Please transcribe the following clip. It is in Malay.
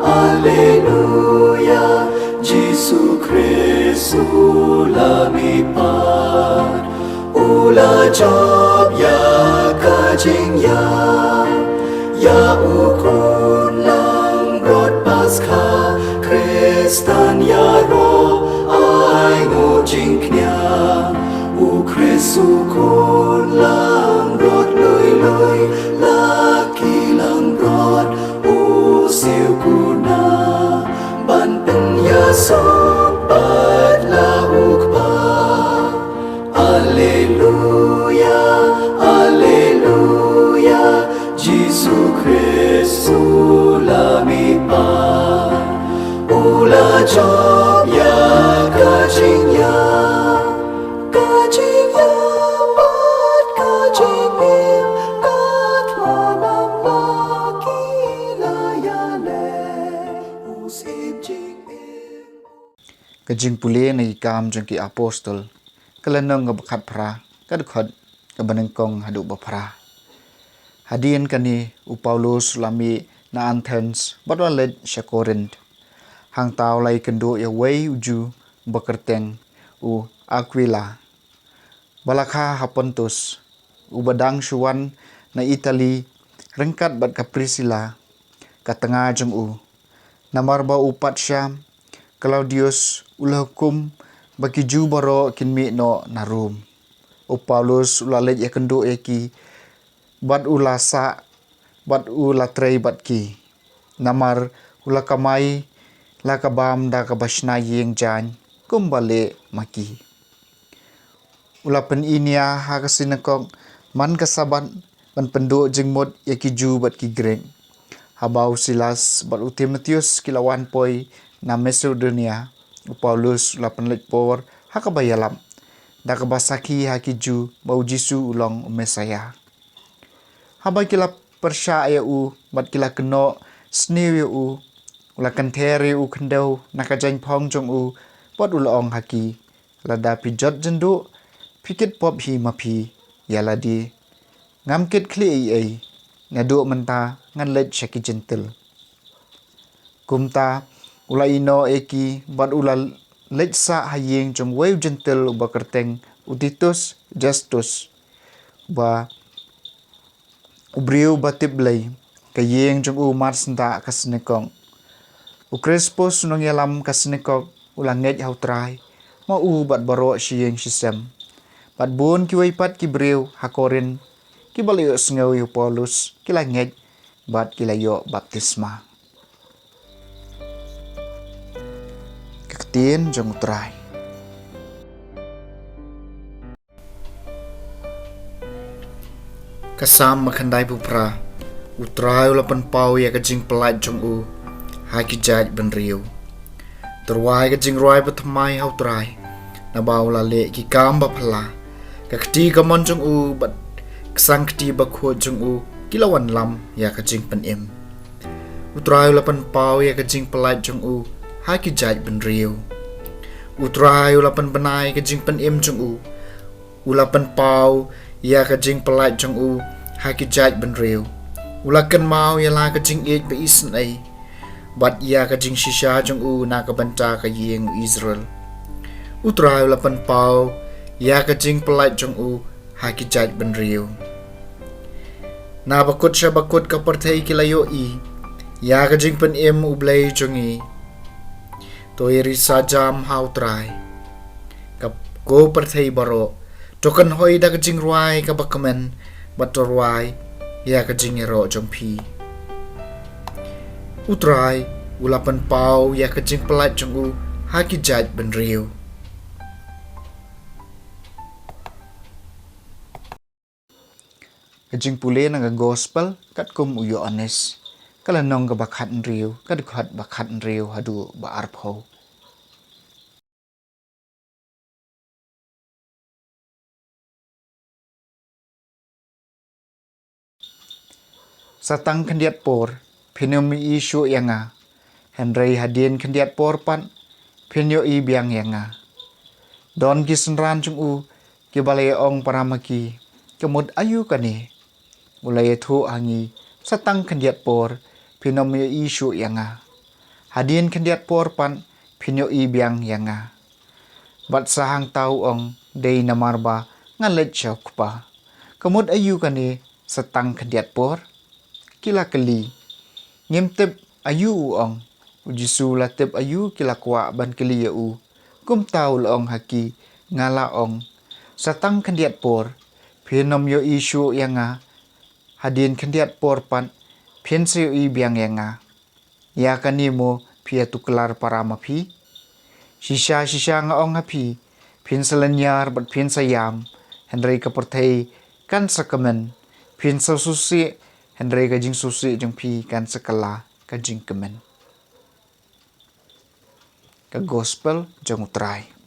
Alleluia, Gesù Cristo lumipad. Ula job ya kajing ya ukun lang rot paskha Kristan ya ro ai ngo jing knya u Kristu kun lang rot lui laki lang rot u siu kuna ban pen ya sobat la ukpa. Alleluia, Alleluia, Gesù Cristo lumipad. Ula job ya kajing ya pat kajing im kat lanam laki layale usim jing im. Kajing puli na ikam jang ki apostol kalanong nga bakat pra kadukod kabanengkong hadu bapra hadian kani u Paulus lami na Athens badwalet sya Corinth hang tau lai kendo ya wei uju bakerteng u Aquila balakha hapontus u badang syuan na Italy rengkat bat ka Priscilla katengah jeng u namarba upat syam Claudius ulah hukum bagi ju baro kinmi no narum. O Paulus ulalet ya kendo eki bat ula sa bat ula trei bat ki. Namar ula kamai la kabam da kabashna yeng jan kumbale maki. Ula pen inia ha kasinakok man kasaban ban pendo jengmot eki ju bat ki greng. Habau Silas bat u Timotius kilawan poi na Macedonia. Paulus lapan lekpor hakabayalam da kabasaki hakiju mau Jisu ulong Mesaya. Habai kila persyaya u bat kila keno snewi u ula kanteri u kendau nakajang pong jong u bat ulong haki lada pijot jendu pikit pop hi mapi yaladi ngamkit kli ai ngadu menta ngan let syaki jentil. Kumta ula ino eki bat ula letsa hayeng jong weu jentel uba kerteng Utitus Justus ba ubriu batip lay kayeng jong u marsenta kasnekong u Crispus nong yalam kasnekok ula nget hautrai ma u bat baro siyeng sisem bat bun kiwai pat kibriu hakorin kibalayo sngaw yu Paulus kila nget bat kilayo baptisma. Tin jong utrai. Kasam makandai pupra utrai ulapan pau ya kajing pelat jong u haki jaj ben riu. Terwai kajing roi batamai hau trai na bau la le ki kamba pala kakti kamon jong u bat kesang kti bakho jong u kilawan lam ya kajing pen im. Utrai ulapan pau ya kajing pelat jong u haki jaj ben riu. Utrai ulapan benai kajing pen im jong u. Ulapan pau ya kajing pelat jong u haki jaj ben riu. Ulakan mau ya la kajing ej be isen ai. Bat ya kajing shisha jong u na kabanta ka yeng Israel. Utrai ulapan pau ya kajing pelat jong u haki jaj ben riu. Na bakut sya bakut ka perthai kilayo i. Ya kajing pen im ublay jong i. Toiri sajam hau trai kap go perthai baro tokan hoi da kajing ruai ka bakamen batorwai ya kajing ero jompi utrai ulapan pau ya kajing pelat jong u haki jaj ben riu. Kajing pule naga gospel kat kum uyo anes kalanong ka bakat riu kadukhat bakat riu hadu ba arpho. Satang kendiat por pinomi isu yanga Henry hadien kendiat por pan pinyo i biang yanga don kisenran chung u kibalay ong paramaki kemud ayu kani mulai thu angi satang kendiat por pinom yo isu yanga. Hadien kendiat porpan pinyo ibiang yanga. Bat sahang tau ong day namarba ngalet siya kupa. Kamud ayu kani setang kendiat por. Kila keli. Ngim tip ayu ong. Ujisu la tip ayu kila kwa ban keli ya u. Kum tau ong haki ngala ong. Setang kendiat por. Pinom yo isu yanga. Hadien kendiat porpan piense yo ibiang yanga. Ya kanimo pia tuklar para mapi. Sisa nga ong hapi. Piensa lenyar bat piensa yam. Hendrai kapertai kan sakamen. Piensa susi. Hendrai kajing susi jeng pi kan sekala kajing kemen. Ka gospel jeng utrai.